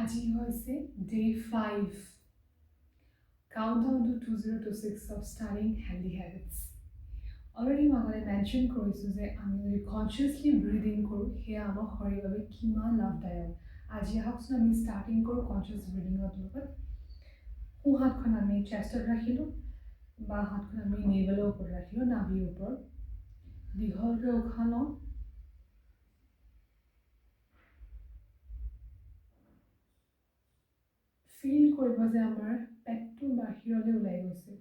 আজি হৈছে day 5 countdown to 2026 of starting healthy habits. Already মই আগতে মেনশ্যন কৰিছোঁ যে আমি যদি কনচিয়াছলি ব্ৰিডিং কৰোঁ সেয়া আমাৰ শৰীৰৰ বাবে কিমান লাভদায়ক। আজি আহকচোন আমি ষ্টাৰ্টিং কৰোঁ কনচিয়াছ ব্ৰিডিঙৰ লগত। সোঁ হাতখন আমি চেষ্টত ৰাখিলোঁ, বা হাতখন আমি নেভেলৰ ওপৰত ৰাখিলোঁ, নাভিৰ ওপৰত। দীঘলকৈ উশাহ লওঁ, ফিল কৰিব যে আমাৰ পেটটো বাহিৰলৈ ওলাই গৈছে।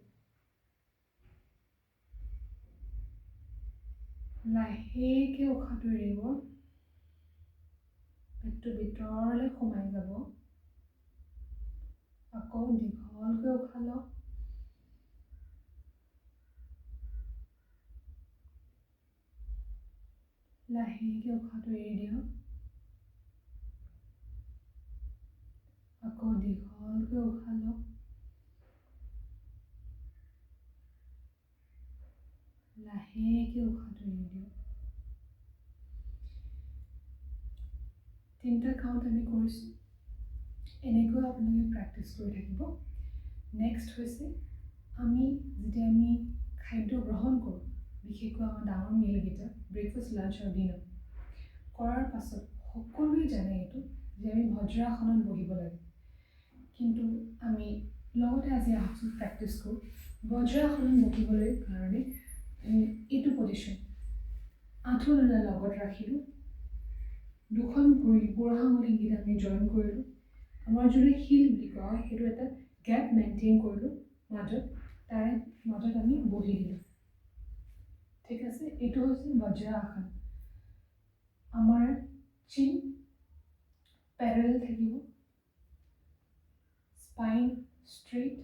লাহেকৈ উশাহটো এৰিব, পেটটো ভিতৰলৈ সোমাই যাব। আকৌ দীঘলকৈ উশাহ লওক, লাহেকৈ উশাহটো এৰি দিয়ক। আকৌ দীঘলকৈ উশাহ লওক, লাহেকৈ উশাহটো এৰি দিয়ক। 3টা কাউণ্ট আমি কৰিছোঁ। এনেকৈ আপোনালোকে প্ৰেক্টিছ কৰি থাকিব। নেক্সট হৈছে আমি যেতিয়া আমি খাদ্য গ্ৰহণ কৰোঁ, বিশেষকৈ আমাৰ ডাঙৰ মিলকেইটা ব্ৰেকফাষ্ট, লাঞ্চ আৰু ডিনাৰ কৰাৰ পাছত সকলোৱে জানে এইটো যে আমি বজ্ৰাসনত বহিব লাগে। কিন্তু আমি লগতে আজি আহকচোন প্ৰেক্টিছ কৰোঁ। বজ্ৰাসনত বহিবলৈ কাৰণে এইটো পজিশ্যন, আঁঠুডাল লগত ৰাখিলোঁ, দুখন ভৰি বুঢ়া আঙুলিকেইটা আমি জইন কৰিলোঁ। আমাৰ যোনটো শিল বুলি কোৱা হয় সেইটো এটা গেপ মেইনটেইন কৰিলোঁ মাজত, তাৰে মাজত আমি বহি দিলোঁ। ঠিক আছে, এইটো হৈছে বজ্ৰাসন। আমাৰ চিন পেৰেল থাকিব, spine straight,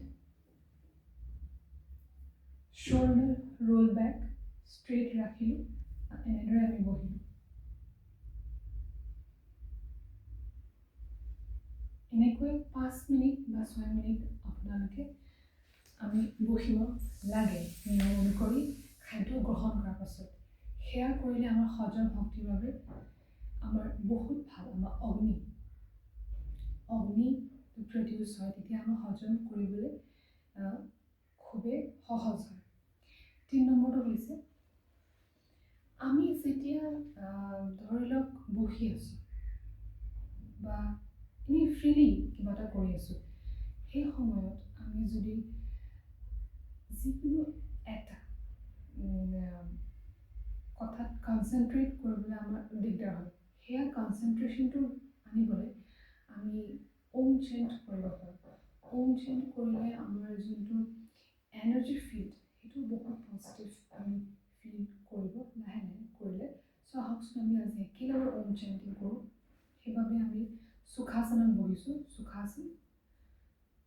shoulder roll back, straight ৰাখিলোঁ, এনেদৰে আমি বহিলোঁ। এনেকৈ 5 মিনিট বা 6 মিনিট আপোনালোকে আমি বহিব লাগে নিয়ম অনুসৰি খাদ্য গ্ৰহণ কৰাৰ পাছত। সেয়া কৰিলে আমাৰ হজম শক্তিৰ বাবে আমাৰ বহুত ভাল। আমাৰ অগ্নি প্ৰডিউচ হয়, তেতিয়া আমাৰ হজম কৰিবলৈ খুবেই সহজ হয়। 3 নম্বৰটো হৈছে আমি যেতিয়া ধৰি লওক বহি আছোঁ বা আমি ফ্ৰীলি কিবা এটা কৰি আছোঁ, সেই সময়ত আমি যদি যিকোনো এটা কথাত কনচেনট্ৰেট কৰিবলৈ আমাৰ দিগদাৰ হয়, সেয়া কনচেনট্ৰেশ্যনটো আনিবলৈ আমি ওম চেণ্ট কৰিব পাৰোঁ। ওম চেণ্ট কৰিলে আমাৰ যোনটো এনাৰ্জি ফিল্ড সেইটো বহুত পজিটিভ আমি ফিল কৰিব লাহে লাহে কৰিলে। চ' আহকচোন আমি আজি একেলগে ওম চেণ্টিং কৰোঁ। সেইবাবে আমি সুখাসনত বহিছোঁ। সুখাসন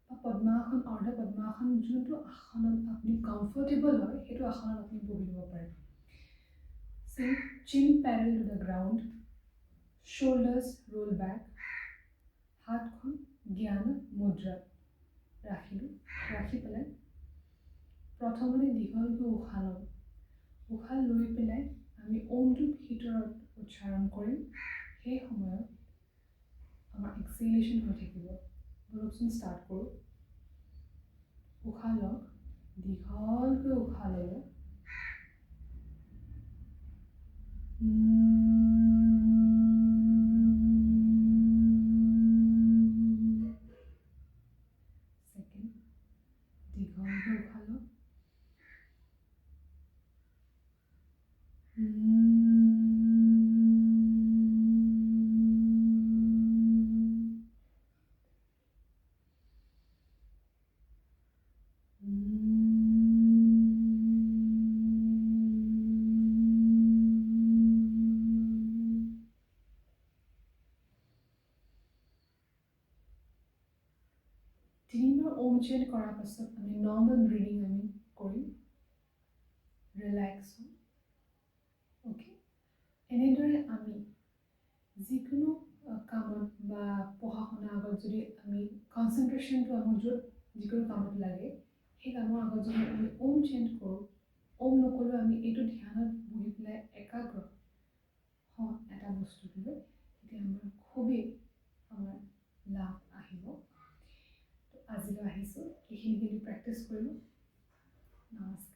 বা পদ্মাসন, অৰ্ধ পদ্মাসন, যোনটো আসনত আপুনি কমফৰ্টেবল হয় সেইটো আসনত আপুনি বহি ল'ব পাৰে। চিন parallel to the ground, shoulders roll back, হাতখন জ্ঞান মুদ্ৰাত ৰাখিলোঁ। ৰাখি পেলাই প্ৰথমতে দীঘলকৈ উশাহ ল'ম। উশাহ লৈ পেলাই আমি ওমটো ভিতৰত উচ্চাৰণ কৰিম। সেই সময়ত আমাৰ এক্সেলেশ্যন হৈ থাকিব। বলকচোন ষ্টাৰ্ট কৰোঁ। উশাহ লওক, দীঘলকৈ উশাহ ল'ব। Second, দীঘলকৈ উশাহ লওক। তিনিবাৰ ওম চেণ্ট কৰাৰ পাছত আমি নৰ্মেল ব্ৰিডিং আমি কৰিম। ৰিলেক্স হ'ম। অ'কে, এনেদৰে আমি যিকোনো কামত বা পঢ়া শুনাৰ আগত যদি আমি কনচেনট্ৰেশ্যনটো আমাৰ য'ত যিকোনো কামত লাগে, সেই কামৰ আগত যদি আমি ওম চেণ্ট কৰোঁ, ওম নকৰিলেও আমি এইটো ধ্যানত বহি পেলাই একাগ্ৰ এটা বস্তুটোলৈ, তেতিয়া আমাৰ খুবেই আমাৰ লাভ আহিছোঁ এইখিনি কিন্তু প্ৰেক্টিছ কৰিব। নমস্কাৰ।